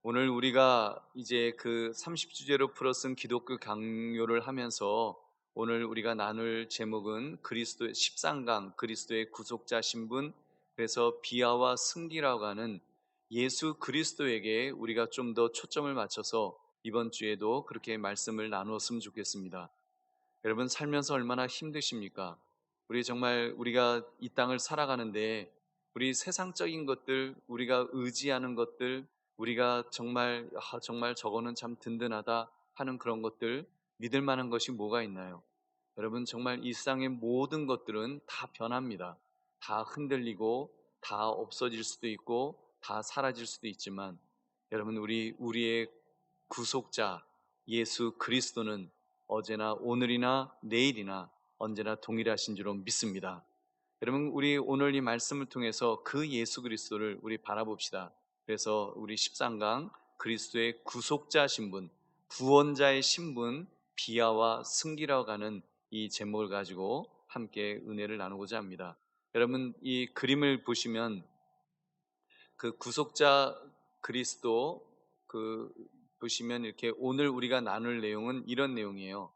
오늘 우리가 이제 그 30주제로 풀어쓴 기독교 강요를 하면서 오늘 우리가 나눌 제목은 그리스도의 13강 그리스도의 구속자 신분, 그래서 비하와 승기라고 하는 예수 그리스도에게 우리가 좀 더 초점을 맞춰서 이번 주에도 그렇게 말씀을 나누었으면 좋겠습니다. 여러분, 살면서 얼마나 힘드십니까? 우리 정말 우리가 이 땅을 살아가는데 우리 세상적인 것들, 우리가 의지하는 것들, 우리가 정말 저거는 참 든든하다 하는 그런 것들, 믿을 만한 것이 뭐가 있나요? 여러분, 정말 이 세상의 모든 것들은 다 변합니다. 다 흔들리고 다 없어질 수도 있고 다 사라질 수도 있지만, 여러분, 우리의 구속자 예수 그리스도는 어제나 오늘이나 내일이나 언제나 동일하신 줄로 믿습니다. 여러분, 우리 오늘 이 말씀을 통해서 그 예수 그리스도를 우리 바라봅시다. 그래서 우리 13강 그리스도의 구속자 신분, 구원자의 신분, 비하와 승기라고 하는 이 제목을 가지고 함께 은혜를 나누고자 합니다. 여러분, 이 그림을 보시면 그 구속자 그리스도, 그 보시면 이렇게 오늘 우리가 나눌 내용은 이런 내용이에요.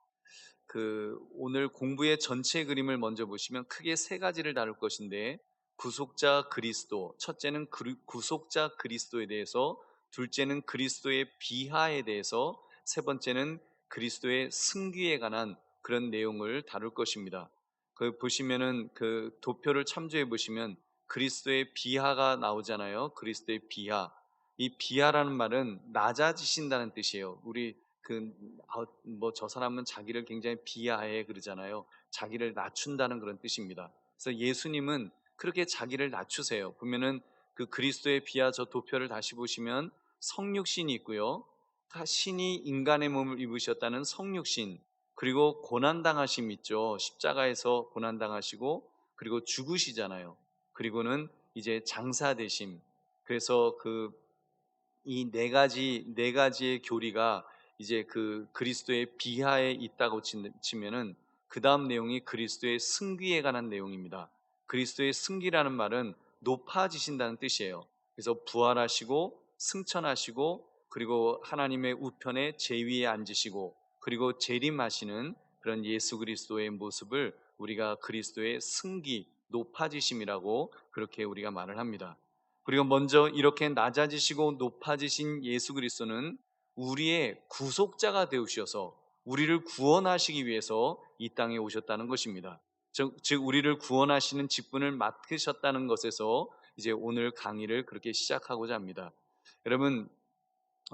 그 오늘 공부의 전체 그림을 먼저 보시면 크게 세 가지를 다룰 것인데, 구속자 그리스도, 첫째는 구속자 그리스도에 대해서, 둘째는 그리스도의 비하에 대해서, 세 번째는 그리스도의 승귀에 관한 그런 내용을 다룰 것입니다. 그 보시면은 그 도표를 참조해 보시면 그리스도의 비하가 나오잖아요. 그리스도의 비하. 이 비하라는 말은 낮아지신다는 뜻이에요. 우리 뭐 저 사람은 자기를 굉장히 비하해 그러잖아요. 자기를 낮춘다는 그런 뜻입니다. 그래서 예수님은 그렇게 자기를 낮추세요. 보면은 그 그리스도의 비하, 저 도표를 다시 보시면 성육신이 있고요. 신이 인간의 몸을 입으셨다는 성육신, 그리고 고난당하심 있죠. 십자가에서 고난당하시고 그리고 죽으시잖아요. 그리고는 이제 장사되심. 그래서 그 이 네 가지의 교리가 이제 그 그리스도의 비하에 있다고 치면은 그 다음 내용이 그리스도의 승귀에 관한 내용입니다. 그리스도의 승귀라는 말은 높아지신다는 뜻이에요. 그래서 부활하시고 승천하시고 그리고 하나님의 우편에 제위에 앉으시고 그리고 재림하시는 그런 예수 그리스도의 모습을 우리가 그리스도의 승기, 높아지심이라고 그렇게 우리가 말을 합니다. 그리고 먼저 이렇게 낮아지시고 높아지신 예수 그리스도는 우리의 구속자가 되우셔서 우리를 구원하시기 위해서 이 땅에 오셨다는 것입니다. 즉 우리를 구원하시는 직분을 맡으셨다는 것에서 이제 오늘 강의를 그렇게 시작하고자 합니다. 여러분,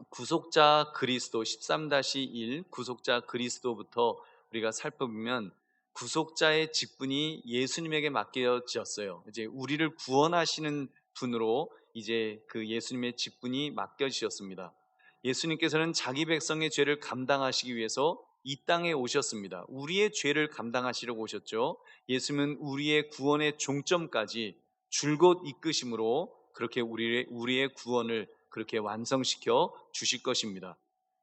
구속자 그리스도 13-1 구속자 그리스도부터 우리가 살펴보면 구속자의 직분이 예수님에게 맡겨졌어요. 이제 우리를 구원하시는 분으로 이제 그 예수님의 직분이 맡겨지셨습니다. 예수님께서는 자기 백성의 죄를 감당하시기 위해서 이 땅에 오셨습니다. 우리의 죄를 감당하시려고 오셨죠. 예수님은 우리의 구원의 종점까지 줄곧 이끄심으로 그렇게 우리의 구원을 그렇게 완성시켜 주실 것입니다.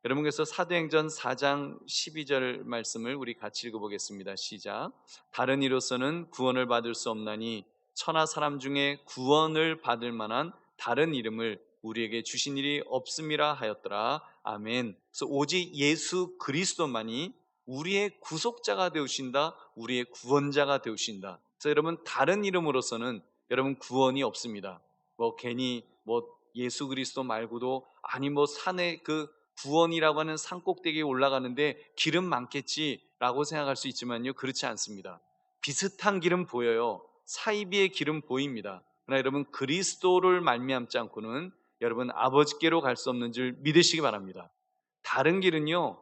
여러분, 그래서 사도행전 4장 12절 말씀을 우리 같이 읽어보겠습니다. 시작. 다른 이로서는 구원을 받을 수 없나니 천하 사람 중에 구원을 받을 만한 다른 이름을 우리에게 주신 일이 없음이라 하였더라. 아멘. 그래서 오직 예수 그리스도만이 우리의 구속자가 되우신다, 우리의 구원자가 되우신다. 그래서 여러분, 다른 이름으로서는 여러분 구원이 없습니다. 뭐 괜히 뭐 예수 그리스도 말고도, 아니 뭐 산에 그 구원이라고 하는 산 꼭대기에 올라가는데 기름 많겠지라고 생각할 수 있지만요, 그렇지 않습니다. 비슷한 길은 보여요. 사이비의 길은 보입니다. 그러나 여러분, 그리스도를 말미암지 않고는 여러분 아버지께로 갈 수 없는 줄 믿으시기 바랍니다. 다른 길은요,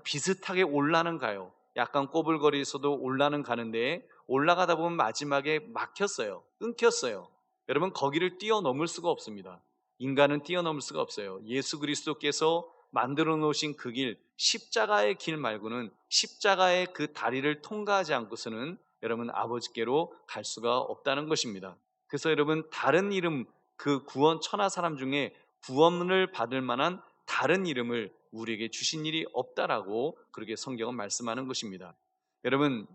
비슷하게 올라는 가요. 약간 꼬불거리서도 올라는 가는데 올라가다 보면 마지막에 막혔어요. 끊겼어요. 여러분, 거기를 뛰어넘을 수가 없습니다. 인간은 뛰어넘을 수가 없어요. 예수 그리스도께서 만들어 놓으신 그 길, 십자가의 길 말고는, 십자가의 그 다리를 통과하지 않고서는 여러분 아버지께로 갈 수가 없다는 것입니다. 그래서 여러분, 다른 이름, 그 구원, 천하 사람 중에 구원을 받을 만한 다른 이름을 우리에게 주신 일이 없다라고 그렇게 성경은 말씀하는 것입니다. 여러분,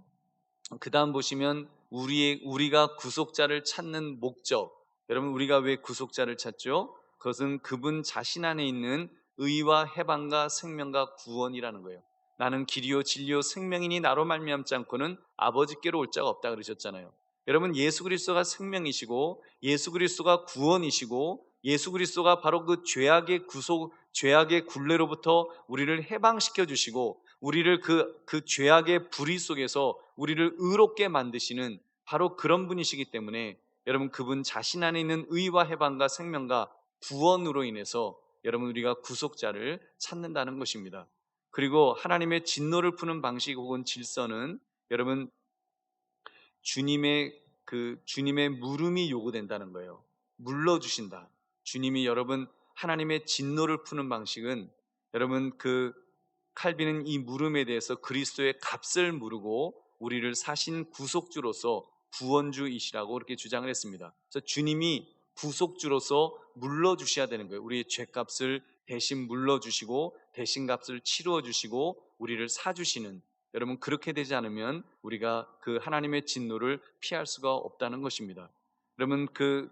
그 다음 보시면 우리가 구속자를 찾는 목적, 여러분 우리가 왜 구속자를 찾죠? 그것은 그분 자신 안에 있는 의와 해방과 생명과 구원이라는 거예요. 나는 길이요 진리요 생명이니 나로 말미암지 않고는 아버지께로 올 자가 없다 그러셨잖아요. 여러분, 예수 그리스도가 생명이시고 예수 그리스도가 구원이시고 예수 그리스도가 바로 그 죄악의 구속, 죄악의 굴레로부터 우리를 해방시켜 주시고 우리를 그 죄악의 불의 속에서 우리를 의롭게 만드시는 바로 그런 분이시기 때문에 여러분, 그분 자신 안에 있는 의와 해방과 생명과 구원으로 인해서 여러분, 우리가 구속자를 찾는다는 것입니다. 그리고 하나님의 진노를 푸는 방식 혹은 질서는 여러분, 주님의 물음이 요구된다는 거예요. 물러 주신다. 주님이 여러분, 하나님의 진노를 푸는 방식은 여러분, 칼빈은 이 물음에 대해서 그리스도의 값을 물으고 우리를 사신 구속주로서 구원주이시라고 그렇게 주장을 했습니다. 그래서 주님이 구속주로서 물러 주셔야 되는 거예요. 우리의 죄값을 대신 물러 주시고 대신 값을 치루어 주시고 우리를 사 주시는, 여러분, 그렇게 되지 않으면 우리가 그 하나님의 진노를 피할 수가 없다는 것입니다. 여러분, 그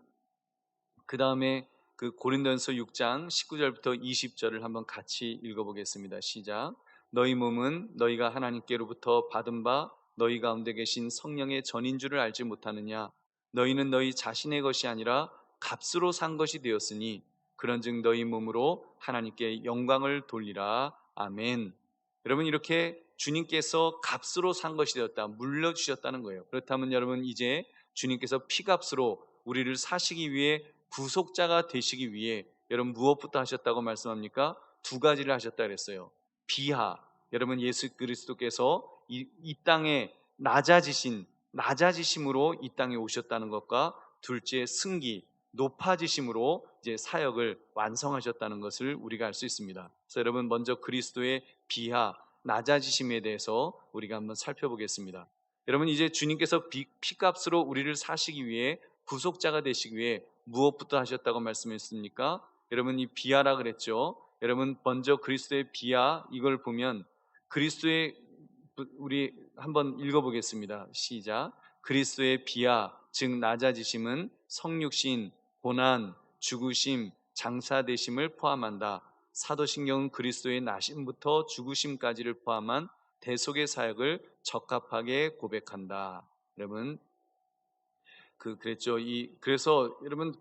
다음에 그 고린도전서 6장 19절부터 20절을 한번 같이 읽어보겠습니다. 시작. 너희 몸은 너희가 하나님께로부터 받은 바 너희 가운데 계신 성령의 전인 줄을 알지 못하느냐? 너희는 너희 자신의 것이 아니라 값으로 산 것이 되었으니 그런즉 너희 몸으로 하나님께 영광을 돌리라. 아멘. 여러분, 이렇게 주님께서 값으로 산 것이 되었다, 물려주셨다는 거예요. 그렇다면 여러분, 이제 주님께서 피값으로 우리를 사시기 위해, 구속자가 되시기 위해 여러분 무엇부터 하셨다고 말씀합니까? 두 가지를 하셨다 그랬어요. 비하, 여러분 예수 그리스도께서 이 땅에 낮아지심으로 이 땅에 오셨다는 것과, 둘째 승기, 높아지심으로 이제 사역을 완성하셨다는 것을 우리가 알 수 있습니다. 그래서 여러분, 먼저 그리스도의 비하, 낮아지심에 대해서 우리가 한번 살펴보겠습니다. 여러분, 이제 주님께서 피값으로 우리를 사시기 위해, 구속자가 되시기 위해 무엇부터 하셨다고 말씀했습니까? 여러분, 이 비하라 그랬죠. 여러분, 먼저 그리스도의 비하, 이걸 보면 그리스도의, 우리 한번 읽어보겠습니다. 시작. 그리스도의 비하, 즉 낮아지심은 성육신, 고난, 죽으심, 장사되심을 포함한다. 사도신경은 그리스도의 나심부터 죽으심까지를 포함한 대속의 사역을 적합하게 고백한다. 여러분, 그랬죠. 그래서 여러분,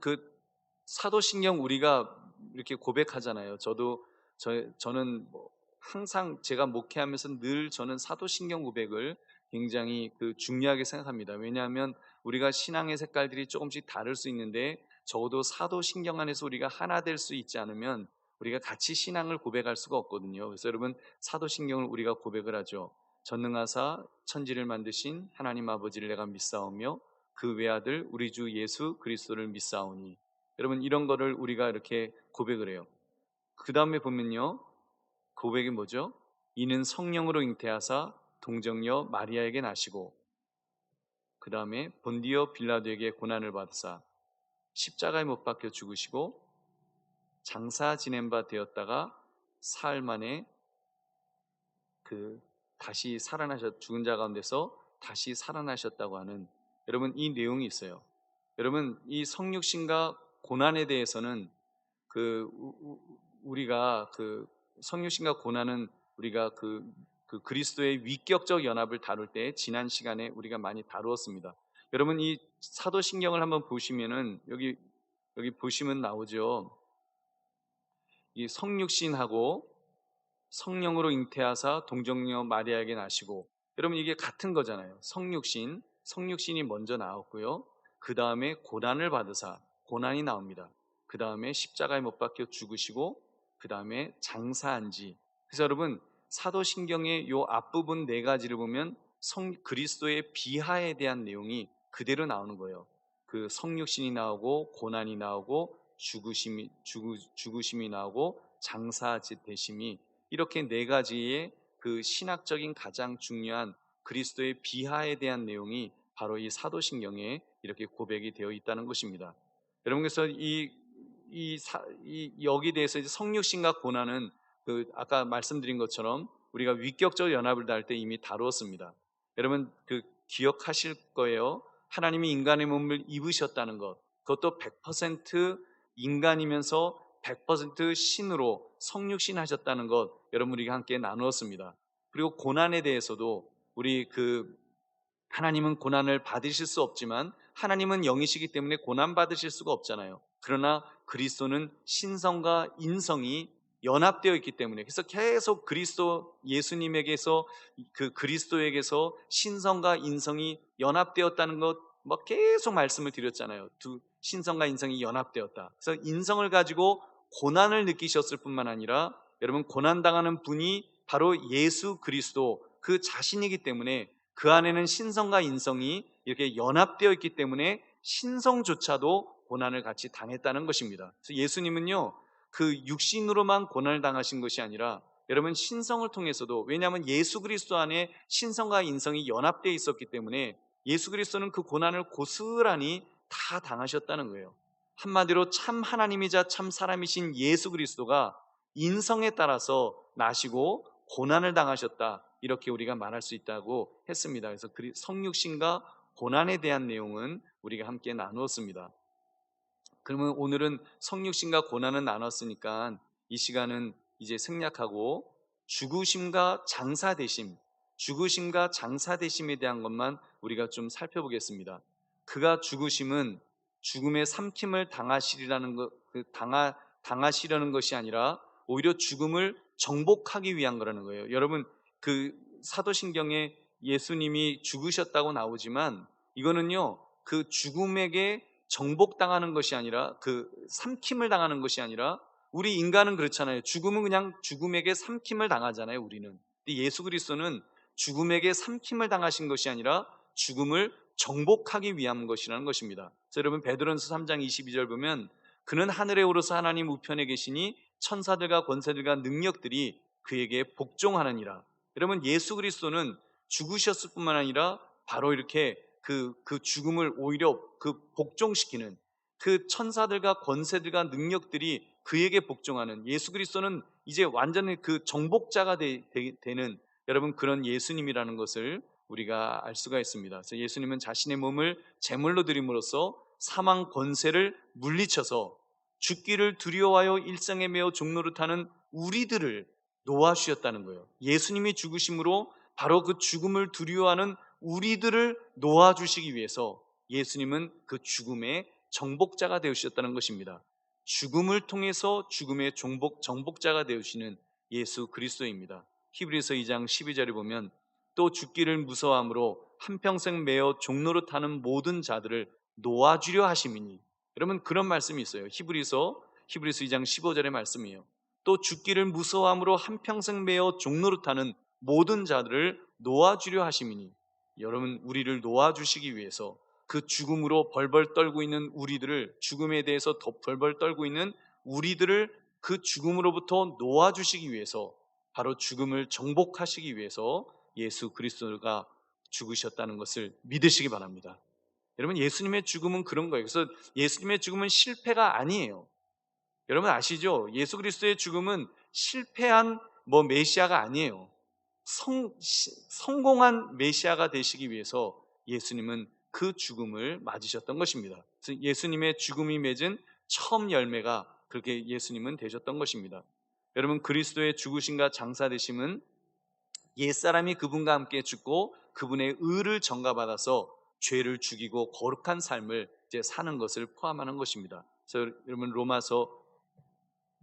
사도신경 우리가 이렇게 고백하잖아요. 저는 뭐 항상 제가 목회하면서 늘 저는 사도신경 고백을 굉장히 중요하게 생각합니다. 왜냐하면 우리가 신앙의 색깔들이 조금씩 다를 수 있는데 적어도 사도신경 안에서 우리가 하나 될 수 있지 않으면 우리가 같이 신앙을 고백할 수가 없거든요. 그래서 여러분, 사도신경을 우리가 고백을 하죠. 전능하사 천지를 만드신 하나님 아버지를 내가 믿사오며 그 외아들 우리 주 예수 그리스도를 믿사오니. 여러분, 이런 거를 우리가 이렇게 고백을 해요. 그 다음에 보면요, 고백이 뭐죠? 이는 성령으로 잉태하사 동정녀 마리아에게 나시고, 그 다음에 본디오 빌라도에게 고난을 받으사 십자가에 못 박혀 죽으시고 장사 지낸 바 되었다가 사흘 만에 다시 죽은 자 가운데서 다시 살아나셨다고 하는, 여러분, 이 내용이 있어요. 여러분, 이 성육신과 고난에 대해서는 우리가 성육신과 고난은 우리가 그리스도의 위격적 연합을 다룰 때 지난 시간에 우리가 많이 다루었습니다. 여러분, 이 사도신경을 한번 보시면은 여기 보시면 나오죠. 이 성육신하고 성령으로 잉태하사 동정녀 마리아에게 나시고, 여러분, 이게 같은 거잖아요. 성육신이 먼저 나왔고요. 그 다음에 고난을 받으사, 고난이 나옵니다. 그 다음에 십자가에 못 박혀 죽으시고, 그 다음에 장사한 지. 그래서 여러분, 사도신경의 요 앞부분 네 가지를 보면 그리스도의 비하에 대한 내용이 그대로 나오는 거예요. 성육신이 나오고 고난이 나오고 죽으심이 나오고 장사되심이, 이렇게 네 가지의 신학적인 가장 중요한 그리스도의 비하에 대한 내용이 바로 이 사도신경에 이렇게 고백이 되어 있다는 것입니다. 여러분, 그래서 여기 대해서 이제 성육신과 고난은 아까 말씀드린 것처럼 우리가 위격적 연합을 다할 때 이미 다루었습니다. 여러분, 기억하실 거예요. 하나님이 인간의 몸을 입으셨다는 것, 그것도 100% 인간이면서 100% 신으로 성육신 하셨다는 것 여러분 우리가 함께 나누었습니다. 그리고 고난에 대해서도 우리 하나님은 고난을 받으실 수 없지만 하나님은 영이시기 때문에 고난 받으실 수가 없잖아요. 그러나 그리스도는 신성과 인성이 연합되어 있기 때문에, 그래서 계속 그리스도 예수님에게서 그 그리스도에게서 신성과 인성이 연합되었다는 것 뭐 계속 말씀을 드렸잖아요. 두 신성과 인성이 연합되었다. 그래서 인성을 가지고 고난을 느끼셨을 뿐만 아니라 여러분 고난 당하는 분이 바로 예수 그리스도 그 자신이기 때문에 그 안에는 신성과 인성이 이렇게 연합되어 있기 때문에 신성조차도 고난을 같이 당했다는 것입니다. 그래서 예수님은요, 그 육신으로만 고난을 당하신 것이 아니라 여러분 신성을 통해서도, 왜냐하면 예수 그리스도 안에 신성과 인성이 연합되어 있었기 때문에 예수 그리스도는 그 고난을 고스란히 다 당하셨다는 거예요. 한마디로 참 하나님이자 참 사람이신 예수 그리스도가 인성에 따라서 나시고 고난을 당하셨다, 이렇게 우리가 말할 수 있다고 했습니다. 그래서 성육신과 고난에 대한 내용은 우리가 함께 나누었습니다. 그러면 오늘은 성육신과 고난은 나눴으니까 이 시간은 이제 생략하고 죽으심과 장사되심, 죽으심과 장사되심에 대한 것만 우리가 좀 살펴보겠습니다. 그가 죽으심은 죽음의 삼킴을 당하시리라는 것, 당하시려는 것이 아니라 오히려 죽음을 정복하기 위한 거라는 거예요. 여러분, 그 사도신경에 예수님이 죽으셨다고 나오지만 이거는요, 그 죽음에게 정복당하는 것이 아니라, 그 삼킴을 당하는 것이 아니라, 우리 인간은 그렇잖아요. 죽음은 그냥 죽음에게 삼킴을 당하잖아요, 우리는. 근데 예수 그리스도는 죽음에게 삼킴을 당하신 것이 아니라 죽음을 정복하기 위한 것이라는 것입니다. 그래서 여러분 베드로전서 3장 22절 보면 그는 하늘에 오르사 하나님 우편에 계시니 천사들과 권세들과 능력들이 그에게 복종하느니라. 여러분 예수 그리스도는 죽으셨을 뿐만 아니라 바로 이렇게 그 죽음을 오히려 그 복종시키는, 그 천사들과 권세들과 능력들이 그에게 복종하는, 예수 그리스도는 이제 완전히 그 정복자가 되는 여러분 그런 예수님이라는 것을 우리가 알 수가 있습니다. 그래서 예수님은 자신의 몸을 제물로 드림으로써 사망 권세를 물리쳐서 죽기를 두려워하여 일상에 매어 종노릇하는 우리들을 놓아주셨다는 거예요. 예수님이 죽으심으로 바로 그 죽음을 두려워하는 우리들을 놓아주시기 위해서 예수님은 그 죽음의 정복자가 되으셨다는 것입니다. 죽음을 통해서 죽음의 정복자가 되으시는 예수 그리스도입니다. 히브리서 2장 12절에 보면 또 죽기를 무서워함으로 한평생 매어 종노릇하는 모든 자들을 놓아주려 하심이니, 여러분 그런 말씀이 있어요. 히브리서 2장 15절의 말씀이에요. 또 죽기를 무서워함으로 한평생 매어 종노릇하는 모든 자들을 놓아주려 하심이니, 여러분 우리를 놓아주시기 위해서 그 죽음으로 벌벌 떨고 있는 우리들을, 죽음에 대해서 더 벌벌 떨고 있는 우리들을 그 죽음으로부터 놓아주시기 위해서, 바로 죽음을 정복하시기 위해서 예수 그리스도가 죽으셨다는 것을 믿으시기 바랍니다. 여러분 예수님의 죽음은 그런 거예요. 그래서 예수님의 죽음은 실패가 아니에요. 여러분 아시죠? 예수 그리스도의 죽음은 실패한 메시아가 아니에요. 성공한 메시아가 되시기 위해서 예수님은 그 죽음을 맞으셨던 것입니다. 그래서 예수님의 죽음이 맺은 처음 열매가 그렇게 예수님은 되셨던 것입니다. 여러분 그리스도의 죽으심과 장사되심은 옛사람이 그분과 함께 죽고 그분의 의를 전가받아서 죄를 죽이고 거룩한 삶을 이제 사는 것을 포함하는 것입니다. 그래서 여러분 로마서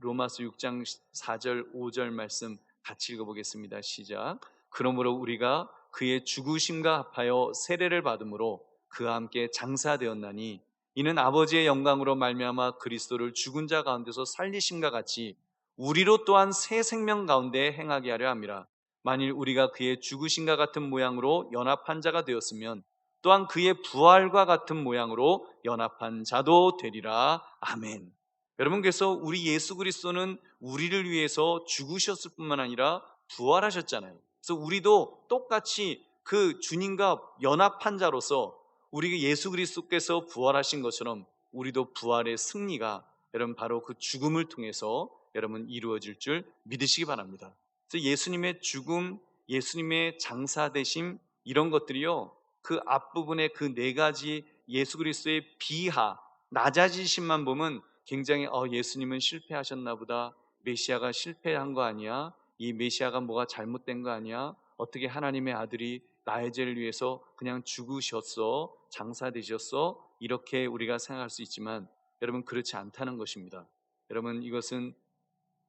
6장 4절 5절 말씀 같이 읽어보겠습니다. 시작. 그러므로 우리가 그의 죽으심과 합하여 세례를 받음으로 그와 함께 장사되었나니 이는 아버지의 영광으로 말미암아 그리스도를 죽은 자 가운데서 살리심과 같이 우리로 또한 새 생명 가운데 행하게 하려 함이라. 만일 우리가 그의 죽으심과 같은 모양으로 연합한 자가 되었으면 또한 그의 부활과 같은 모양으로 연합한 자도 되리라. 아멘. 여러분 그래서 우리 예수 그리스도는 우리를 위해서 죽으셨을 뿐만 아니라 부활하셨잖아요. 그래서 우리도 똑같이 그 주님과 연합한 자로서 우리 예수 그리스도께서 부활하신 것처럼 우리도 부활의 승리가 여러분 바로 그 죽음을 통해서 여러분 이루어질 줄 믿으시기 바랍니다. 그래서 예수님의 죽음, 예수님의 장사되심 이런 것들이요, 그 앞부분에 그 네 가지 예수 그리스도의 비하, 낮아지심만 보면 굉장히 예수님은 실패하셨나 보다. 메시아가 실패한 거 아니야? 이 메시아가 뭐가 잘못된 거 아니야? 어떻게 하나님의 아들이 나의 죄를 위해서 그냥 죽으셨어? 장사되셨어? 이렇게 우리가 생각할 수 있지만 여러분, 그렇지 않다는 것입니다. 여러분, 이것은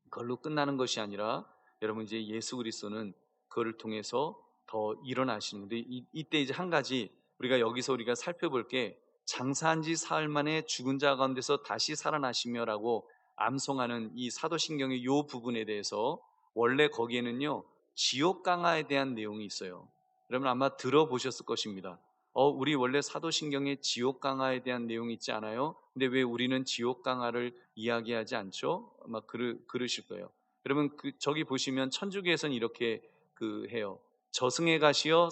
그걸로 끝나는 것이 아니라 여러분, 이제 예수 그리스도는 그거를 통해서 더 일어나시는데, 이때 이제 한 가지 우리가 여기서 우리가 살펴볼 게, 장사한 지 사흘 만에 죽은 자 가운데서 다시 살아나시며라고 암송하는 이 사도신경의 요 부분에 대해서, 원래 거기에는요 지옥 강화에 대한 내용이 있어요. 여러분 아마 들어보셨을 것입니다. 우리 원래 사도신경에 지옥 강화에 대한 내용이 있지 않아요? 근데 왜 우리는 지옥 강화를 이야기하지 않죠? 아마 그러실 거예요. 여러분, 저기 보시면 천주교에서는 이렇게 해요. 저승에 가시어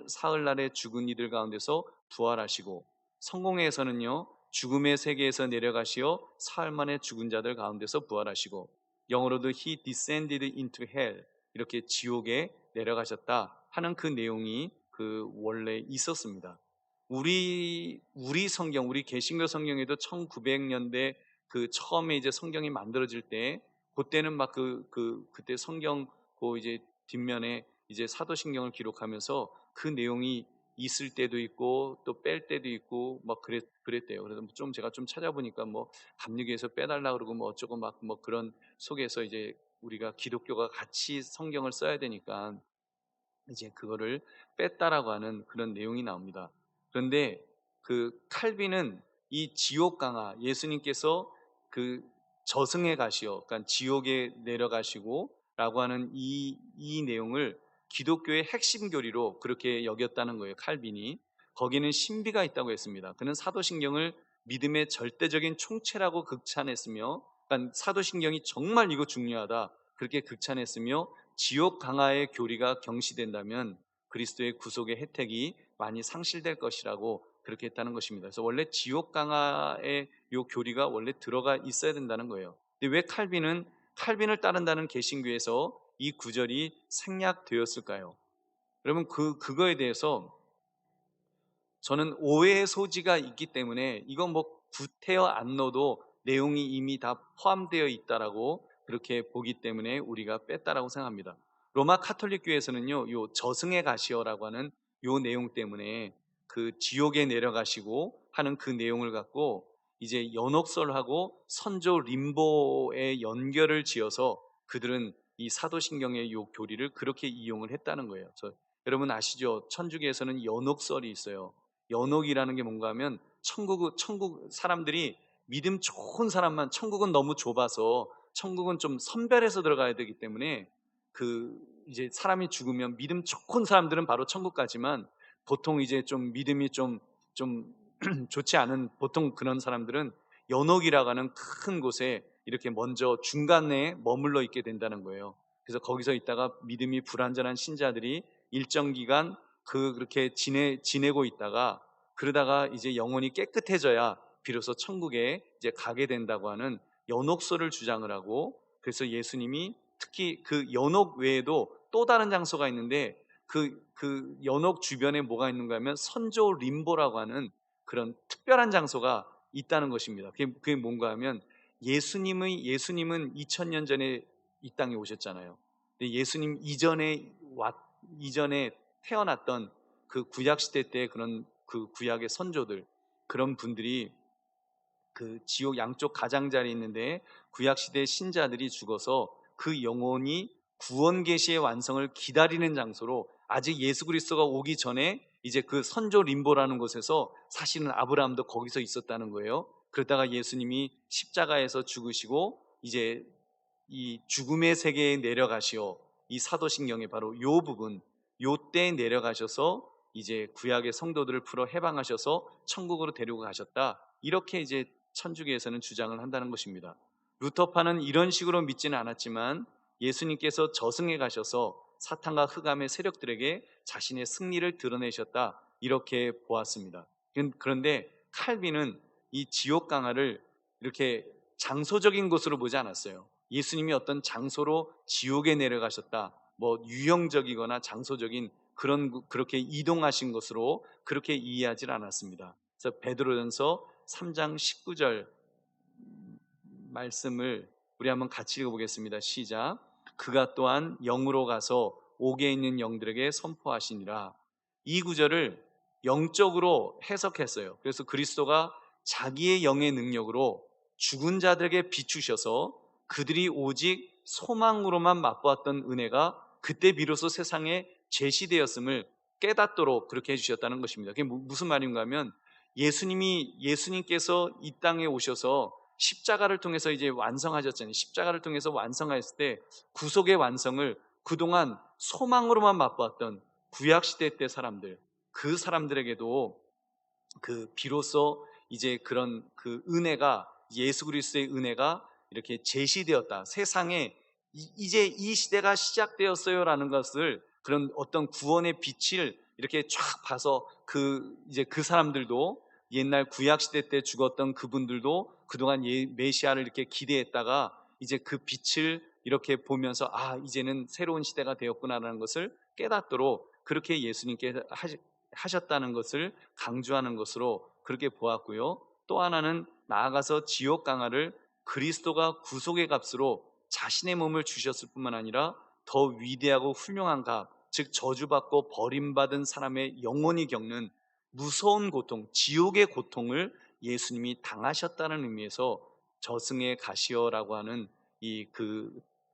사흘날에 죽은 이들 가운데서 부활하시고, 성공회에서는요 죽음의 세계에서 내려가시어 사흘 만에 죽은 자들 가운데서 부활하시고, 영어로도 He descended into hell, 이렇게 지옥에 내려가셨다 하는 그 내용이 원래 있었습니다. 우리 성경, 우리 개신교 성경에도 1900년대 처음에 이제 성경이 만들어질 때, 그때는 막 그때 성경 이제 뒷면에 이제 사도신경을 기록하면서 그 내용이 있을 때도 있고 또 뺄 때도 있고 막 그랬대요. 그래서 좀 제가 좀 찾아보니까 뭐 감리교에서 빼달라 그러고 뭐 어쩌고 막 뭐 그런 속에서 이제 우리가 기독교가 같이 성경을 써야 되니까 이제 그거를 뺐다라고 하는 그런 내용이 나옵니다. 그런데 칼빈은 이 지옥 강화, 예수님께서 저승에 가시어, 그러니까 지옥에 내려가시고라고 하는 이 내용을 기독교의 핵심 교리로 그렇게 여겼다는 거예요. 칼빈이 거기는 신비가 있다고 했습니다. 그는 사도신경을 믿음의 절대적인 총체라고 극찬했으며, 그러니까 사도신경이 정말 이거 중요하다 그렇게 극찬했으며, 지옥 강화의 교리가 경시된다면 그리스도의 구속의 혜택이 많이 상실될 것이라고 그렇게 했다는 것입니다. 그래서 원래 지옥 강화의 요 교리가 원래 들어가 있어야 된다는 거예요. 근데 왜 칼빈을 따른다는 개신교에서 이 구절이 생략되었을까요? 여러분, 그거에 대해서 저는 오해의 소지가 있기 때문에, 이건 뭐 구태여 안 넣어도 내용이 이미 다 포함되어 있다라고 그렇게 보기 때문에 우리가 뺐다라고 생각합니다. 로마 카톨릭 교회에서는요 요 저승에 가시어라고 하는 요 내용 때문에 지옥에 내려가시고 하는 그 내용을 갖고 이제 연옥설하고 선조 림보의 연결을 지어서 그들은 이 사도신경의 요 교리를 그렇게 이용을 했다는 거예요. 여러분 아시죠? 천주교에서는 연옥설이 있어요. 연옥이라는 게 뭔가 하면, 천국 사람들이 믿음 좋은 사람만, 천국은 너무 좁아서 천국은 좀 선별해서 들어가야 되기 때문에 이제 사람이 죽으면 믿음 좋은 사람들은 바로 천국 가지만, 보통 이제 좀 믿음이 좀 좋지 않은 보통 그런 사람들은 연옥이라고 하는 큰 곳에 이렇게 먼저 중간에 머물러 있게 된다는 거예요. 그래서 거기서 있다가 믿음이 불완전한 신자들이 일정 기간 그렇게 지내고 있다가, 그러다가 이제 영혼이 깨끗해져야 비로소 천국에 이제 가게 된다고 하는 연옥설을 주장을 하고, 그래서 예수님이 특히 그 연옥 외에도 또 다른 장소가 있는데, 그 연옥 주변에 뭐가 있는가 하면 선조 림보라고 하는 그런 특별한 장소가 있다는 것입니다. 그게 뭔가 하면, 예수님은 2000년 전에 이 땅에 오셨잖아요. 근데 예수님 이전에 태어났던 그 구약 시대 때 그런 구약의 선조들, 그런 분들이 지옥 양쪽 가장자리에 있는데 구약 시대 신자들이 죽어서 그 영혼이 구원 계시의 완성을 기다리는 장소로, 아직 예수 그리스도가 오기 전에 이제 그 선조 림보라는 곳에서 사실은 아브라함도 거기서 있었다는 거예요. 그러다가 예수님이 십자가에서 죽으시고 이제 이 죽음의 세계에 내려가시어, 이 사도신경의 바로 요 부분, 요 때 내려가셔서 이제 구약의 성도들을 풀어 해방하셔서 천국으로 데리고 가셨다, 이렇게 이제 천주교에서는 주장을 한다는 것입니다. 루터파는 이런 식으로 믿지는 않았지만 예수님께서 저승에 가셔서 사탄과 흑암의 세력들에게 자신의 승리를 드러내셨다, 이렇게 보았습니다. 그런데 칼빈은 이 지옥 강화를 이렇게 장소적인 곳으로 보지 않았어요. 예수님이 어떤 장소로 지옥에 내려가셨다, 뭐 유형적이거나 장소적인 그렇게 이동하신 것으로 그렇게 이해하지 않았습니다. 그래서 베드로전서 3장 19절 말씀을 우리 한번 같이 읽어보겠습니다. 시작. 그가 또한 영으로 가서 옥에 있는 영들에게 선포하시니라. 이 구절을 영적으로 해석했어요. 그래서 그리스도가 자기의 영의 능력으로 죽은 자들에게 비추셔서 그들이 오직 소망으로만 맛보았던 은혜가 그때 비로소 세상에 제시되었음을 깨닫도록 그렇게 해주셨다는 것입니다. 그게 무슨 말인가 하면 예수님께서 이 땅에 오셔서 십자가를 통해서 이제 완성하셨잖아요. 십자가를 통해서 완성하였을 때 구속의 완성을 그동안 소망으로만 맛보았던 구약시대 때 사람들, 그 사람들에게도 비로소 이제 그런 은혜가, 예수 그리스도의 은혜가 이렇게 제시되었다. 세상에 이제 이 시대가 시작되었어요라는 것을, 그런 어떤 구원의 빛을 이렇게 쫙 봐서 이제 그 사람들도, 옛날 구약 시대 때 죽었던 그분들도 그동안 메시아를 이렇게 기대했다가 이제 그 빛을 이렇게 보면서 이제는 새로운 시대가 되었구나라는 것을 깨닫도록 그렇게 예수님께 하셨다는 것을 강조하는 것으로 그렇게 보았고요. 또 하나는 나아가서 지옥 강화를 그리스도가 구속의 값으로 자신의 몸을 주셨을 뿐만 아니라 더 위대하고 훌륭한 값, 즉 저주받고 버림받은 사람의 영혼이 겪는 무서운 고통, 지옥의 고통을 예수님이 당하셨다는 의미에서 저승의 가시어라고 하는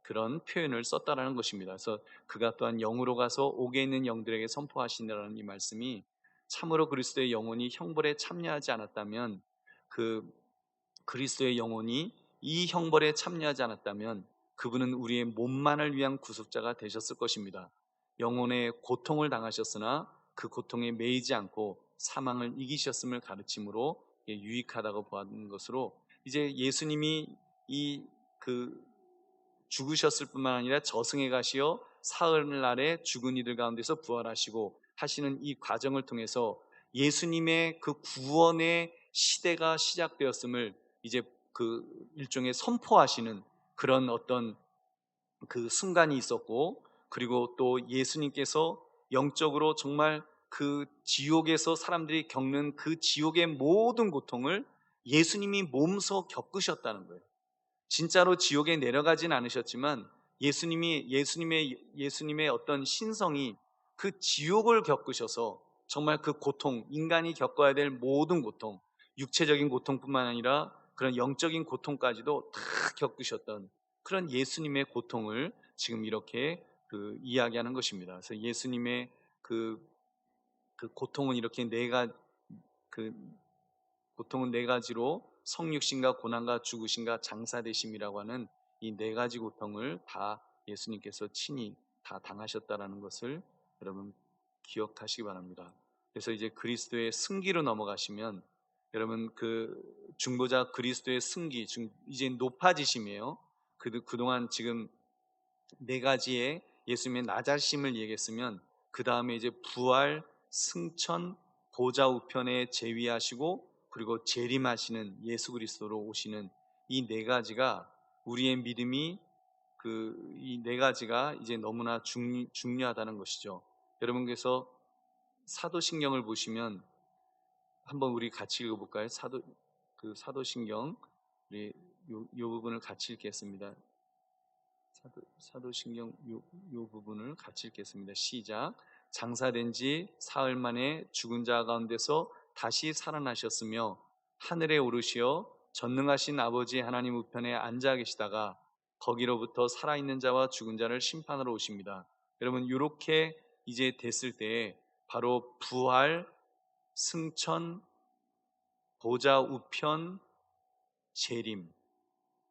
그런 표현을 썼다라는 것입니다. 그래서 그가 또한 영으로 가서 옥에 있는 영들에게 선포하시느라는 이 말씀이, 참으로 그리스도의 영혼이 형벌에 참여하지 않았다면, 그 그리스도의 영혼이 이 형벌에 참여하지 않았다면 그분은 우리의 몸만을 위한 구속자가 되셨을 것입니다. 영혼의 고통을 당하셨으나 그 고통에 매이지 않고 사망을 이기셨음을 가르침으로 유익하다고 보는 것으로, 이제 예수님이 그 죽으셨을 뿐만 아니라 저승에 가시어 사흘날에 죽은 이들 가운데서 부활하시고 하시는 이 과정을 통해서 예수님의 그 구원의 시대가 시작되었음을 이제 일종의 선포하시는 그런 어떤 순간이 있었고, 그리고 또 예수님께서 영적으로 정말 그 지옥에서 사람들이 겪는 그 지옥의 모든 고통을 예수님이 몸소 겪으셨다는 거예요. 진짜로 지옥에 내려가진 않으셨지만 예수님의 어떤 신성이 그 지옥을 겪으셔서 정말 그 고통, 인간이 겪어야 될 모든 고통, 육체적인 고통뿐만 아니라 그런 영적인 고통까지도 다 겪으셨던 그런 예수님의 고통을 지금 이렇게 이야기하는 것입니다. 그래서 예수님의 그 고통은 이렇게 그 고통은 네 가지로, 성육신과 고난과 죽으신과 장사되심이라고 하는 이 네 가지 고통을 다 예수님께서 친히 다 당하셨다라는 것을 여러분 기억하시기 바랍니다. 그래서 이제 그리스도의 승기로 넘어가시면, 여러분 중보자 그리스도의 승기, 이제 높아지심이에요. 그동안 지금 네 가지의 예수님의 낮아심을 얘기했으면, 그 다음에 이제 부활, 승천, 보좌 우편에 재위하시고 그리고 재림하시는 예수 그리스도로 오시는 이 네 가지가, 우리의 믿음이 이 네 가지가 이제 너무나 중요하다는 것이죠. 여러분께서 사도신경을 보시면 한번 우리 같이 읽어볼까요? 사도신경, 우리 요 부분을 같이 읽겠습니다. 사도신경 요 부분을 같이 읽겠습니다. 시작. 장사된 지 사흘 만에 죽은 자 가운데서 다시 살아나셨으며 하늘에 오르시어 전능하신 아버지 하나님 우편에 앉아 계시다가 거기로부터 살아있는 자와 죽은 자를 심판하러 오십니다. 여러분, 이렇게 이제 됐을 때 바로 부활, 승천, 보좌 우편, 재림,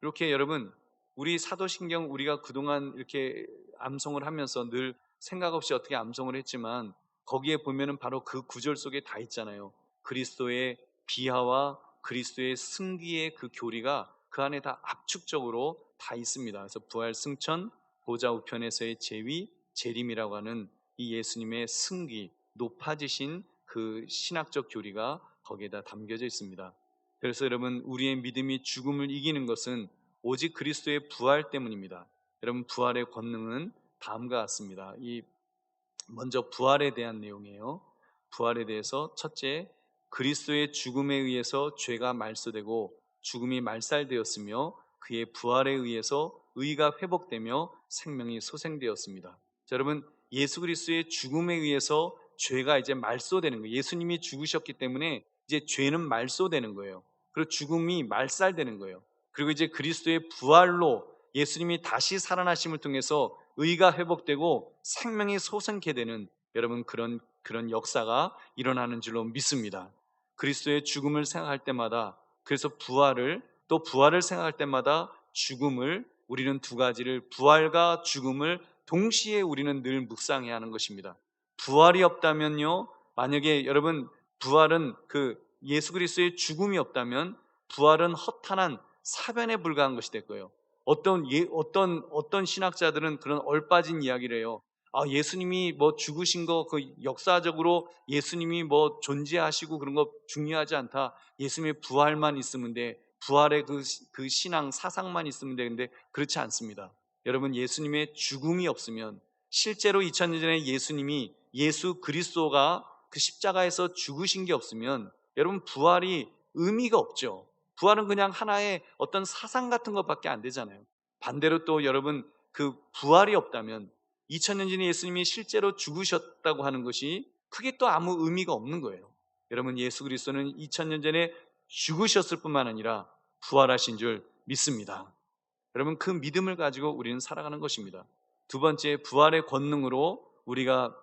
이렇게 여러분, 우리 사도신경 우리가 그동안 이렇게 암송을 하면서 늘 생각 없이 어떻게 암송을 했지만, 거기에 보면은 바로 그 구절 속에 다 있잖아요. 그리스도의 비하와 그리스도의 승기의 그 교리가 그 안에 다 압축적으로 다 있습니다. 그래서 부활, 승천, 보좌 우편에서의 재위, 재림이라고 하는 이 예수님의 승기, 높아지신 그 신학적 교리가 거기에다 담겨져 있습니다. 그래서 여러분, 우리의 믿음이 죽음을 이기는 것은 오직 그리스도의 부활 때문입니다. 여러분, 부활의 권능은 다음과 같습니다. 먼저 부활에 대한 내용이에요. 부활에 대해서 첫째, 그리스도의 죽음에 의해서 죄가 말소되고 죽음이 말살되었으며 그의 부활에 의해서 의가 회복되며 생명이 소생되었습니다. 자, 여러분, 예수 그리스도의 죽음에 의해서 죄가 이제 말소되는 거예요. 예수님이 죽으셨기 때문에 이제 죄는 말소되는 거예요. 그리고 죽음이 말살되는 거예요. 그리고 이제 그리스도의 부활로 예수님이 다시 살아나심을 통해서 의가 회복되고 생명이 솟게 되는, 여러분, 그런 역사가 일어나는 줄로 믿습니다. 그리스도의 죽음을 생각할 때마다, 그래서 부활을 생각할 때마다 죽음을, 우리는 두 가지를, 부활과 죽음을 동시에 우리는 늘 묵상해야 하는 것입니다. 부활이 없다면요, 만약에 여러분, 부활은 예수 그리스도의 죽음이 없다면 부활은 허탄한 사변에 불과한 것이 될 거예요. 어떤 신학자들은 그런 얼빠진 이야기를 해요. 예수님이 뭐 죽으신 거, 역사적으로 예수님이 뭐 존재하시고 그런 거 중요하지 않다. 예수님의 부활만 있으면 돼. 부활의 그 신앙 사상만 있으면 되는데, 그렇지 않습니다. 여러분, 예수님의 죽음이 없으면, 실제로 2000년 전에 예수 그리스도가 그 십자가에서 죽으신 게 없으면, 여러분, 부활이 의미가 없죠. 부활은 그냥 하나의 어떤 사상 같은 것밖에 안 되잖아요. 반대로 또 여러분, 그 부활이 없다면 2000년 전에 예수님이 실제로 죽으셨다고 하는 것이 크게 또 아무 의미가 없는 거예요. 여러분, 예수 그리스도는 2000년 전에 죽으셨을 뿐만 아니라 부활하신 줄 믿습니다. 여러분, 그 믿음을 가지고 우리는 살아가는 것입니다. 두 번째, 부활의 권능으로 우리가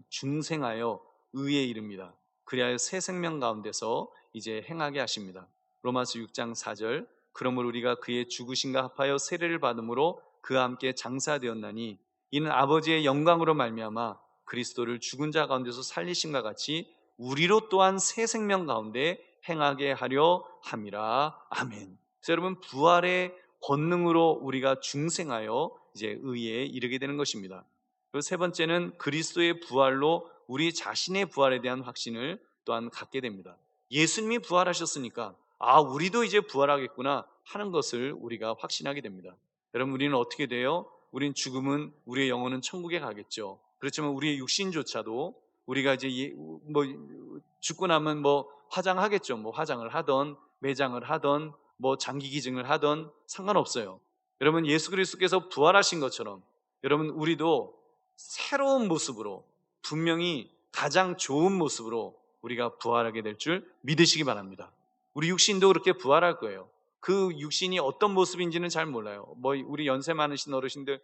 중생하여 의에 이릅니다. 그리하여 새 생명 가운데서 이제 행하게 하십니다. 로마서 6장 4절, 그러므로 우리가 그의 죽으심과 합하여 세례를 받음으로 그와 함께 장사되었나니 이는 아버지의 영광으로 말미암아 그리스도를 죽은 자 가운데서 살리심과 같이 우리로 또한 새 생명 가운데 행하게 하려 함이라. 아멘. 그래서 여러분, 부활의 권능으로 우리가 중생하여 이제 의에 이르게 되는 것입니다. 그리고 세 번째는 그리스도의 부활로 우리 자신의 부활에 대한 확신을 또한 갖게 됩니다. 예수님이 부활하셨으니까 우리도 이제 부활하겠구나 하는 것을 우리가 확신하게 됩니다. 여러분, 우리는 어떻게 돼요? 우린 죽으면 우리의 영혼은 천국에 가겠죠. 그렇지만 우리의 육신조차도 우리가 이제 뭐 죽고 나면 뭐 화장하겠죠. 뭐 화장을 하던 매장을 하던 뭐 장기 기증을 하던 상관없어요. 여러분, 예수 그리스도께서 부활하신 것처럼 여러분, 우리도 새로운 모습으로, 분명히 가장 좋은 모습으로 우리가 부활하게 될 줄 믿으시기 바랍니다. 우리 육신도 그렇게 부활할 거예요. 그 육신이 어떤 모습인지는 잘 몰라요. 뭐 우리 연세 많으신 어르신들,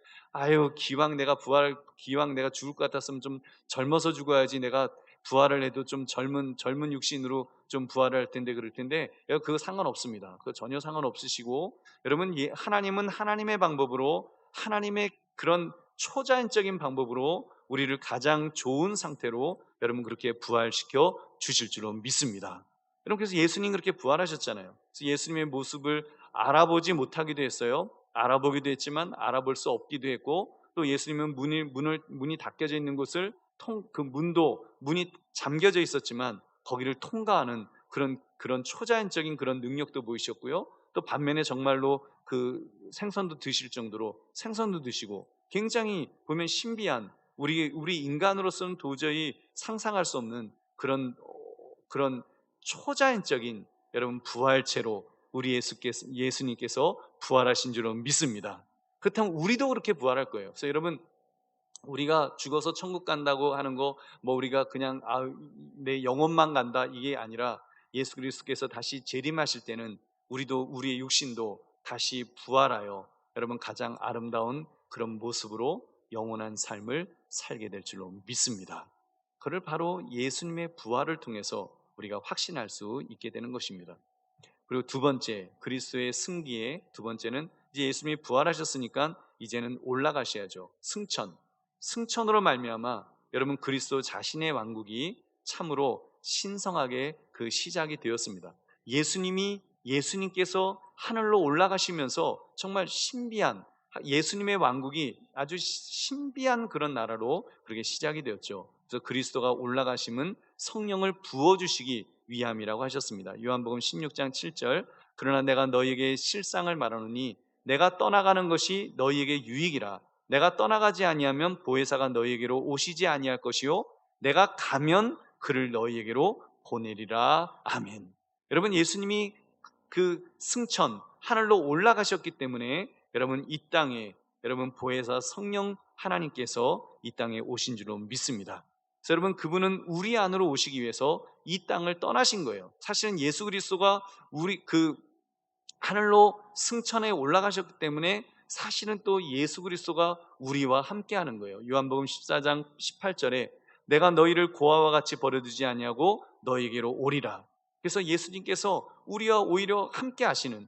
기왕 내가 죽을 것 같았으면 좀 젊어서 죽어야지, 내가 부활을 해도 좀 젊은 육신으로 좀 부활을 할 텐데, 그럴 텐데, 그거 상관없습니다. 그거 전혀 상관없으시고, 여러분, 하나님은 하나님의 방법으로, 하나님의 그런 초자연적인 방법으로 우리를 가장 좋은 상태로 여러분 그렇게 부활시켜 주실 줄로 믿습니다. 여러분, 그래서 예수님 그렇게 부활하셨잖아요. 그래서 예수님의 모습을 알아보지 못하기도 했어요. 알아보기도 했지만 알아볼 수 없기도 했고, 또 예수님은 문이 닫혀져 있는 곳을 문이 잠겨져 있었지만 거기를 통과하는 그런 초자연적인 그런 능력도 보이셨고요. 또 반면에 정말로 그 생선도 드실 정도로 생선도 드시고, 굉장히 보면 신비한, 우리 인간으로서는 도저히 상상할 수 없는 그런 초자연적인, 여러분, 부활체로 우리 예수님께서 부활하신 줄로 믿습니다. 그렇다면 우리도 그렇게 부활할 거예요. 그래서 여러분, 우리가 죽어서 천국 간다고 하는 거, 뭐 우리가 그냥 내 영혼만 간다, 이게 아니라 예수 그리스도께서 다시 재림하실 때는 우리의 육신도 다시 부활하여 여러분 가장 아름다운 그런 모습으로 영원한 삶을 살게 될 줄로 믿습니다. 그를 바로 예수님의 부활을 통해서 우리가 확신할 수 있게 되는 것입니다. 그리고 두 번째, 그리스도의 승기의 두 번째는, 이제 예수님이 부활하셨으니까 이제는 올라가셔야죠. 승천으로 말미암아 여러분 그리스도 자신의 왕국이 참으로 신성하게 그 시작이 되었습니다. 예수님께서 하늘로 올라가시면서 정말 신비한, 예수님의 왕국이 아주 신비한 그런 나라로 그렇게 시작이 되었죠. 그래서 그리스도가 올라가심은 성령을 부어주시기 위함이라고 하셨습니다. 요한복음 16장 7절, 그러나 내가 너희에게 실상을 말하노니 내가 떠나가는 것이 너희에게 유익이라. 내가 떠나가지 아니하면 보혜사가 너희에게로 오시지 아니할 것이요 내가 가면 그를 너희에게로 보내리라. 아멘. 여러분, 예수님이 그 승천, 하늘로 올라가셨기 때문에 여러분 이 땅에 여러분 보혜사 성령 하나님께서 이 땅에 오신 줄로 믿습니다. 그래서 여러분 그분은 우리 안으로 오시기 위해서 이 땅을 떠나신 거예요. 사실은 예수 그리스도가 우리 하늘로 승천해 올라가셨기 때문에 사실은 또 예수 그리스도가 우리와 함께 하는 거예요. 요한복음 14장 18절에 내가 너희를 고아와 같이 버려두지 아니하고 너희에게로 오리라. 그래서 예수님께서 우리와 오히려 함께 하시는,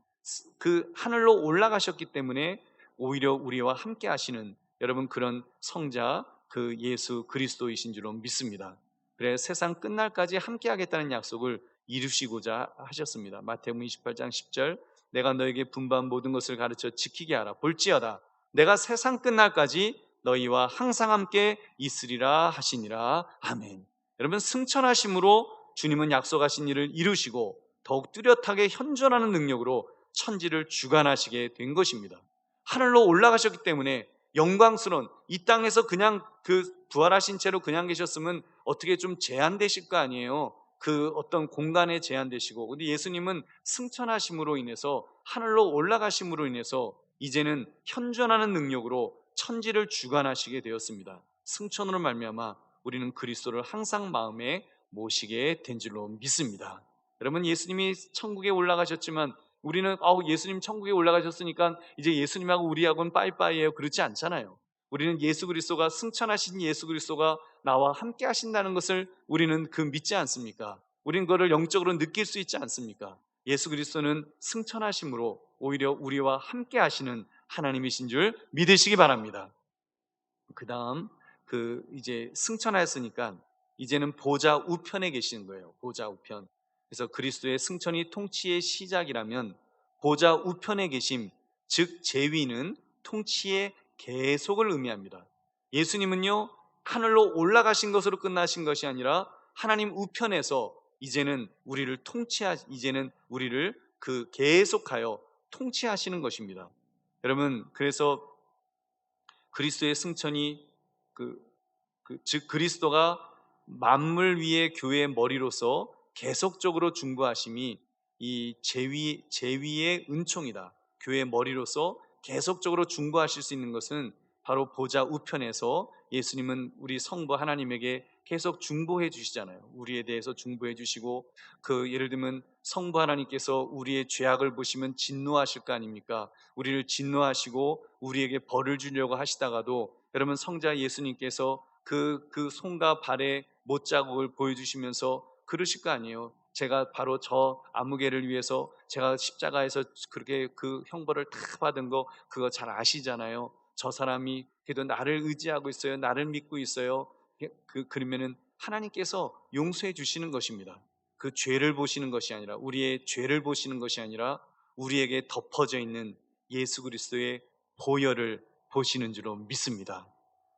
그 하늘로 올라가셨기 때문에 오히려 우리와 함께 하시는 여러분 그런 성자 그 예수 그리스도이신 줄로 믿습니다. 그래 세상 끝날까지 함께 하겠다는 약속을 이루시고자 하셨습니다. 마태복음 28장 10절 내가 너에게 분부한 모든 것을 가르쳐 지키게 하라. 볼지어다 내가 세상 끝날까지 너희와 항상 함께 있으리라 하시니라. 아멘. 여러분 승천하심으로 주님은 약속하신 일을 이루시고 더욱 뚜렷하게 현존하는 능력으로 천지를 주관하시게 된 것입니다. 하늘로 올라가셨기 때문에 영광스러운 이 땅에서 그냥 그 부활하신 채로 그냥 계셨으면 어떻게 좀 제한되실 거 아니에요. 그 어떤 공간에 제한되시고, 근데 예수님은 승천하심으로 인해서 하늘로 올라가심으로 인해서 이제는 현존하는 능력으로 천지를 주관하시게 되었습니다. 승천으로 말미암아 우리는 그리스도를 항상 마음에 모시게 된 줄로 믿습니다. 여러분 예수님이 천국에 올라가셨지만 우리는 예수님 천국에 올라가셨으니까 이제 예수님하고 우리하고는 빠이빠이예요, 그렇지 않잖아요. 우리는 예수 그리스도가 승천하신 예수 그리스도가 나와 함께 하신다는 것을 우리는 믿지 않습니까? 우리는 그것을 영적으로 느낄 수 있지 않습니까? 예수 그리스도는 승천하심으로 오히려 우리와 함께 하시는 하나님이신 줄 믿으시기 바랍니다. 그 다음 이제 승천하였으니까 이제는 보좌 우편에 계시는 거예요. 보좌 우편. 그래서 그리스도의 승천이 통치의 시작이라면 보좌 우편에 계심, 즉 제위는 통치의 계속을 의미합니다. 예수님은요 하늘로 올라가신 것으로 끝나신 것이 아니라 하나님 우편에서 이제는 이제는 우리를 계속하여 통치하시는 것입니다. 여러분 그래서 그리스도의 승천이 즉 그리스도가 만물 위의 교회의 머리로서 계속적으로 중보하심이 이 제위의 은총이다. 교회의 머리로서 계속적으로 중보하실 수 있는 것은 바로 보좌 우편에서 예수님은 우리 성부 하나님에게 계속 중보해 주시잖아요. 우리에 대해서 중보해 주시고 예를 들면 성부 하나님께서 우리의 죄악을 보시면 진노하실 거 아닙니까? 우리를 진노하시고 우리에게 벌을 주려고 하시다가도 여러분 성자 예수님께서 그 손과 발의 못자국을 보여주시면서 그러실 거 아니에요. 제가 바로 저 아무개를 위해서 제가 십자가에서 그렇게 그 형벌을 다 받은 거 그거 잘 아시잖아요. 저 사람이 그래도 나를 의지하고 있어요. 나를 믿고 있어요. 그러면은 하나님께서 용서해 주시는 것입니다. 그 죄를 보시는 것이 아니라, 우리의 죄를 보시는 것이 아니라 우리에게 덮어져 있는 예수 그리스도의 보혈을 보시는 줄로 믿습니다.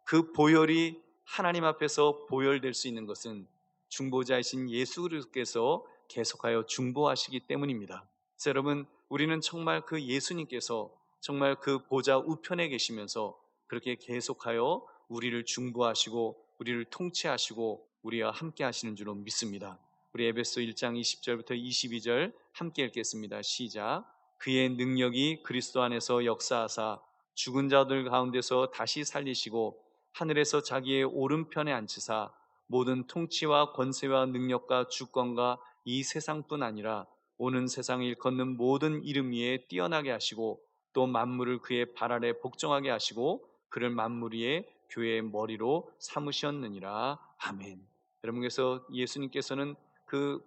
그 보혈이 하나님 앞에서 보혈될 수 있는 것은 중보자이신 예수 그리스도께서 계속하여 중보하시기 때문입니다. 그래서 여러분 우리는 정말 그 예수님께서 정말 그 보좌 우편에 계시면서 그렇게 계속하여 우리를 중보하시고 우리를 통치하시고 우리와 함께 하시는 줄로 믿습니다. 우리 에베소 1장 20절부터 22절 함께 읽겠습니다. 시작. 그의 능력이 그리스도 안에서 역사하사 죽은 자들 가운데서 다시 살리시고 하늘에서 자기의 오른편에 앉히사 모든 통치와 권세와 능력과 주권과 이 세상뿐 아니라 오는 세상을 일컫는 모든 이름 위에 뛰어나게 하시고 또 만물을 그의 발 아래 복종하게 하시고 그를 만물 위에 교회의 머리로 삼으셨느니라. 아멘. 여러분께서 예수님께서는 그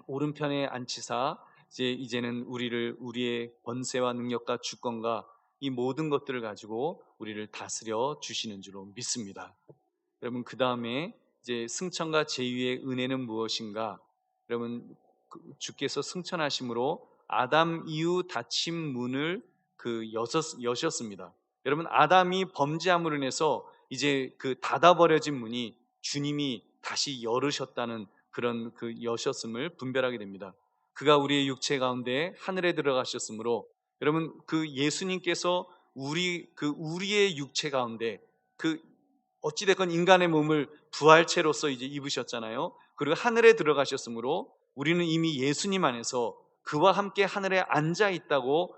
오른편에 앉히사 이제는 우리의 권세와 능력과 주권과 이 모든 것들을 가지고 우리를 다스려 주시는 줄로 믿습니다. 여러분 그 다음에 이제 승천과 제위의 은혜는 무엇인가? 여러분 주께서 승천하심으로 아담 이후 닫힌 문을 여셨습니다. 여러분 아담이 범죄함으로 인해서 이제 닫아버려진 문이 주님이 다시 열으셨다는 그런 여셨음을 분별하게 됩니다. 그가 우리의 육체 가운데 하늘에 들어가셨으므로 여러분 예수님께서 우리의 육체 가운데 어찌됐건 인간의 몸을 부활체로서 이제 입으셨잖아요. 그리고 하늘에 들어가셨으므로 우리는 이미 예수님 안에서 그와 함께 하늘에 앉아 있다고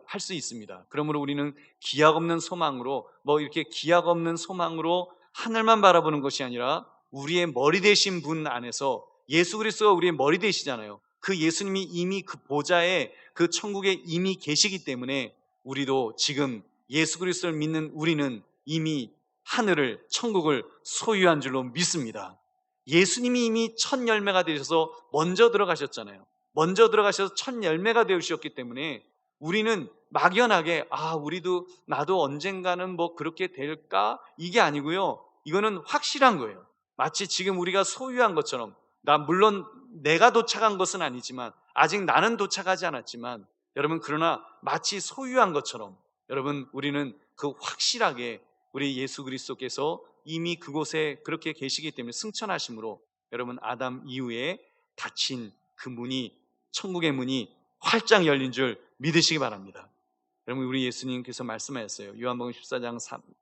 할 수 있습니다. 그러므로 우리는 기약 없는 소망으로, 뭐 이렇게 기약 없는 소망으로 하늘만 바라보는 것이 아니라 우리의 머리 되신 분 안에서, 예수 그리스도가 우리의 머리 되시잖아요. 그 예수님이 이미 그 보좌에, 그 천국에 이미 계시기 때문에 우리도 지금 예수 그리스도를 믿는 우리는 이미 하늘을, 천국을 소유한 줄로 믿습니다. 예수님이 이미 첫 열매가 되셔서 먼저 들어가셨잖아요. 먼저 들어가셔서 첫 열매가 되셨기 때문에 우리는 막연하게 우리도 나도 언젠가는 뭐 그렇게 될까? 이게 아니고요. 이거는 확실한 거예요. 마치 지금 우리가 소유한 것처럼, 물론 내가 도착한 것은 아니지만, 아직 나는 도착하지 않았지만, 여러분 그러나 마치 소유한 것처럼 여러분 우리는 그 확실하게 우리 예수 그리스도께서 이미 그곳에 그렇게 계시기 때문에 승천하심으로 여러분 아담 이후에 닫힌 그 문이, 천국의 문이 활짝 열린 줄 믿으시기 바랍니다. 여러분 우리 예수님께서 말씀하셨어요. 요한복음 14장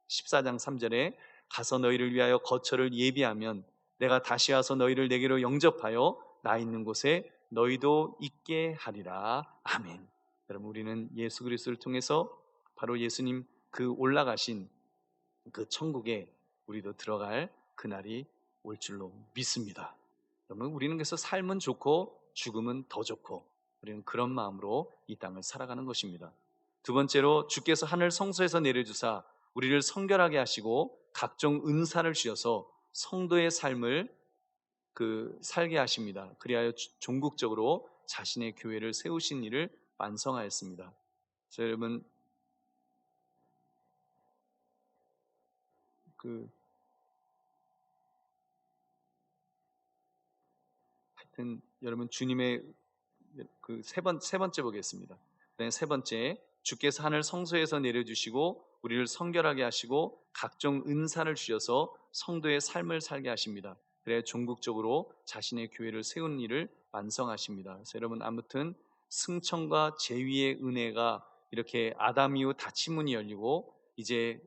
3절에 가서 너희를 위하여 거처를 예비하면 내가 다시 와서 너희를 내게로 영접하여 나 있는 곳에 너희도 있게 하리라. 아멘. 여러분 우리는 예수 그리스도를 통해서 바로 예수님 그 올라가신 그 천국에 우리도 들어갈 그날이 올 줄로 믿습니다. 여러분 우리는 그래서 삶은 좋고 죽음은 더 좋고 우리는 그런 마음으로 이 땅을 살아가는 것입니다. 두 번째로 주께서 하늘 성소에서 내려주사 우리를 성결하게 하시고 각종 은사를 주셔서 성도의 삶을 살게 하십니다. 그리하여 종국적으로 자신의 교회를 세우신 일을 완성하였습니다. 그래서 여러분 하여튼 여러분 주님의 세 번째 보겠습니다. 세 번째, 주께서 하늘 성소에서 내려주시고 우리를 성결하게 하시고 각종 은사를 주셔서 성도의 삶을 살게 하십니다. 그래 종국적으로 자신의 교회를 세우는 일을 완성하십니다. 그래서 여러분 아무튼 승천과 제위의 은혜가 이렇게 아담 이후 닫힌 문이 열리고 이제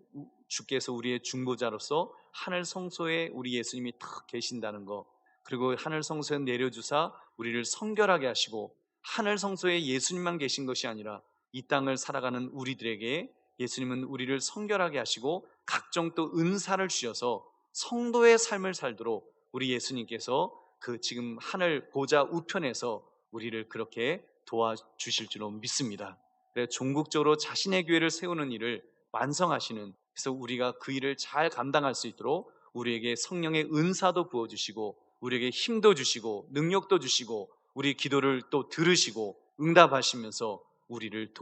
주께서 우리의 중보자로서 하늘 성소에 우리 예수님이 탁 계신다는 거, 그리고 하늘 성소에 내려주사 우리를 성결하게 하시고 하늘 성소에 예수님만 계신 것이 아니라 이 땅을 살아가는 우리들에게 예수님은 우리를 성결하게 하시고 각종 또 은사를 주셔서 성도의 삶을 살도록 우리 예수님께서 그 지금 하늘 보좌 우편에서 우리를 그렇게 도와주실 줄로 믿습니다. 그래서 종국적으로 자신의 교회를 세우는 일을 완성하시는, 그래서 우리가 그 일을 잘 감당할 수 있도록 우리에게 성령의 은사도 부어주시고 우리에게 힘도 주시고 능력도 주시고 우리 기도를 또 들으시고 응답하시면서 우리를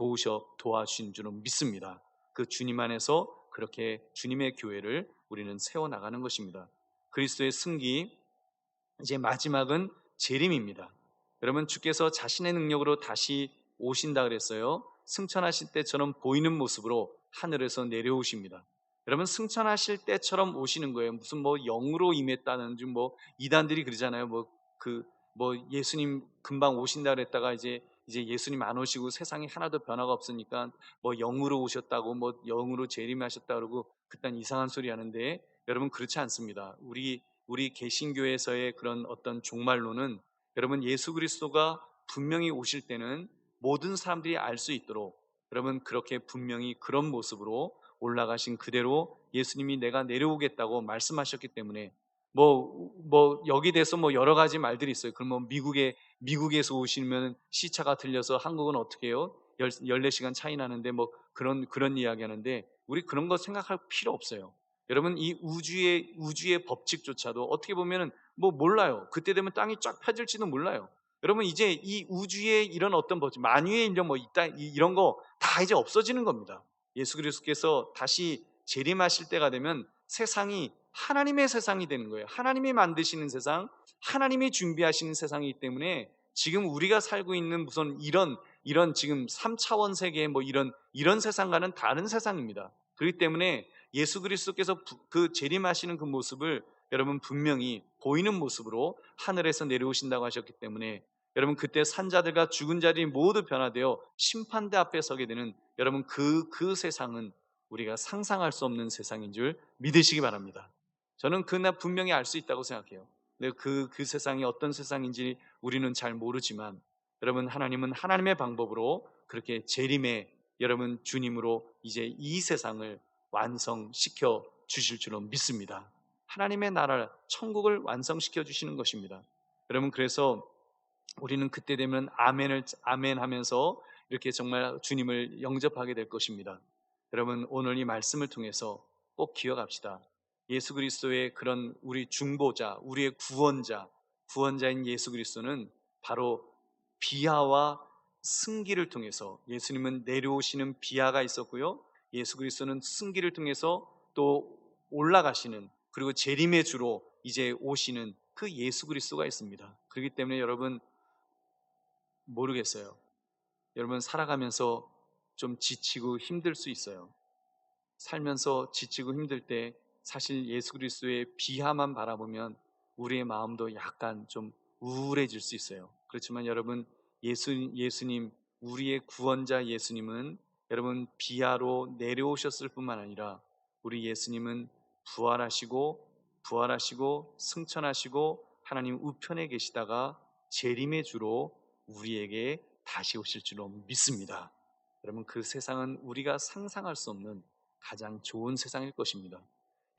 도와주신 줄은 믿습니다. 그 주님 안에서 그렇게 주님의 교회를 우리는 세워나가는 것입니다. 그리스도의 승기, 이제 마지막은 재림입니다. 여러분 주께서 자신의 능력으로 다시 오신다 그랬어요. 승천하실 때처럼 보이는 모습으로 하늘에서 내려오십니다. 여러분 승천하실 때처럼 오시는 거예요. 무슨 영으로 임했다는 좀 이단들이 그러잖아요. 예수님 금방 오신다 그랬다가 이제 예수님 안 오시고 세상에 하나도 변화가 없으니까 영으로 오셨다고 영으로 재림하셨다 그러고 그딴 이상한 소리 하는데, 여러분 그렇지 않습니다. 우리 개신교에서의 그런 어떤 종말론은 여러분 예수 그리스도가 분명히 오실 때는 모든 사람들이 알 수 있도록 여러분 그렇게 분명히 그런 모습으로 올라가신 그대로 예수님이 내가 내려오겠다고 말씀하셨기 때문에 여기 대해서 여러 가지 말들이 있어요. 그럼 미국에서 오시면 시차가 틀려서 한국은 어떻게 해요? 14시간 차이 나는데 그런 이야기 하는데 우리 그런 거 생각할 필요 없어요. 여러분 이 우주의 법칙조차도 어떻게 보면은 몰라요. 그때 되면 땅이 쫙 펴질지도 몰라요. 여러분 이제 이 우주의 이런 어떤 법칙, 만유의 일념 이런 거 다 이제 없어지는 겁니다. 예수 그리스도께서 다시 재림하실 때가 되면 세상이 하나님의 세상이 되는 거예요. 하나님이 만드시는 세상, 하나님이 준비하시는 세상이기 때문에 지금 우리가 살고 있는 무슨 이런 지금 3차원 세계의 이런 세상과는 다른 세상입니다. 그렇기 때문에 예수 그리스도께서 그 재림하시는 그 모습을 여러분 분명히 보이는 모습으로 하늘에서 내려오신다고 하셨기 때문에 여러분 그때 산자들과 죽은 자들이 모두 변화되어 심판대 앞에 서게 되는 여러분 그 세상은 우리가 상상할 수 없는 세상인 줄 믿으시기 바랍니다. 저는 그날 분명히 알 수 있다고 생각해요. 근데 그 세상이 어떤 세상인지 우리는 잘 모르지만 여러분, 하나님은 하나님의 방법으로 그렇게 재림의 여러분 주님으로 이제 이 세상을 완성시켜 주실 줄로 믿습니다. 하나님의 나라 천국을 완성시켜 주시는 것입니다. 여러분, 그래서 우리는 그때 되면 아멘을 아멘 하면서 이렇게 정말 주님을 영접하게 될 것입니다. 여러분, 오늘 이 말씀을 통해서 꼭 기억합시다. 예수 그리스도의 그런 우리 중보자, 우리의 구원자인 예수 그리스도는 바로 비하와 승기를 통해서, 예수님은 내려오시는 비하가 있었고요, 예수 그리스도는 승기를 통해서 또 올라가시는, 그리고 재림의 주로 이제 오시는 그 예수 그리스도가 있습니다. 그렇기 때문에 여러분, 모르겠어요, 여러분 살아가면서 좀 지치고 힘들 수 있어요. 살면서 지치고 힘들 때 사실 예수 그리스도의 비하만 바라보면 우리의 마음도 약간 좀 우울해질 수 있어요. 그렇지만 여러분, 예수님, 우리의 구원자 예수님은 여러분 비하로 내려오셨을 뿐만 아니라 우리 예수님은 부활하시고 승천하시고 하나님 우편에 계시다가 재림의 주로 우리에게 다시 오실 줄로 믿습니다. 여러분, 그 세상은 우리가 상상할 수 없는 가장 좋은 세상일 것입니다.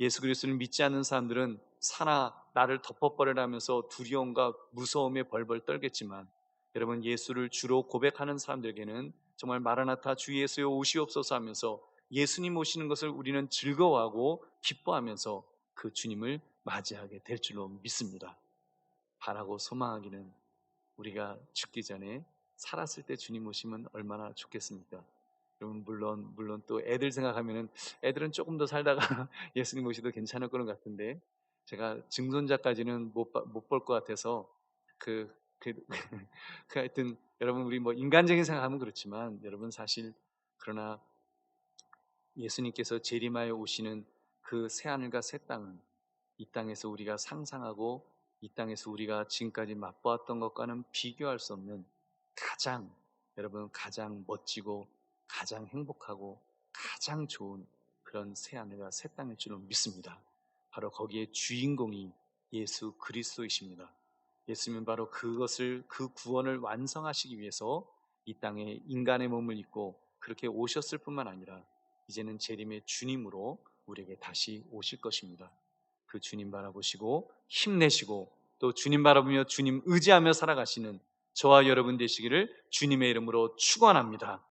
예수 그리스도를 믿지 않는 사람들은 사나 나를 덮어버리라면서 두려움과 무서움에 벌벌 떨겠지만, 여러분, 예수를 주로 고백하는 사람들에게는 정말 마라나타 주 예수여 오시옵소서 하면서 예수님 오시는 것을 우리는 즐거워하고 기뻐하면서 그 주님을 맞이하게 될 줄로 믿습니다. 바라고 소망하기는, 우리가 죽기 전에 살았을 때 주님 오시면 얼마나 좋겠습니까? 여러분, 물론 또 애들 생각하면은 애들은 조금 더 살다가 예수님 오시도 괜찮을 거는 같은데, 제가 증손자까지는 못 볼 것 같아서 그, 그, 그 하여튼 여러분, 우리 뭐 인간적인 생각하면 그렇지만 여러분, 사실 그러나 예수님께서 재림하여 오시는 그 새하늘과 새 땅은 이 땅에서 우리가 상상하고 이 땅에서 우리가 지금까지 맛보았던 것과는 비교할 수 없는 가장, 여러분, 가장 멋지고 가장 행복하고 가장 좋은 그런 새하늘과 새 땅일 줄로 믿습니다. 바로 거기에 주인공이 예수 그리스도이십니다. 예수님은 바로 그것을, 그 구원을 완성하시기 위해서 이 땅에 인간의 몸을 입고 그렇게 오셨을 뿐만 아니라 이제는 재림의 주님으로 우리에게 다시 오실 것입니다. 그 주님 바라보시고 힘내시고 또 주님 바라보며 주님 의지하며 살아가시는 저와 여러분 되시기를 주님의 이름으로 축원합니다.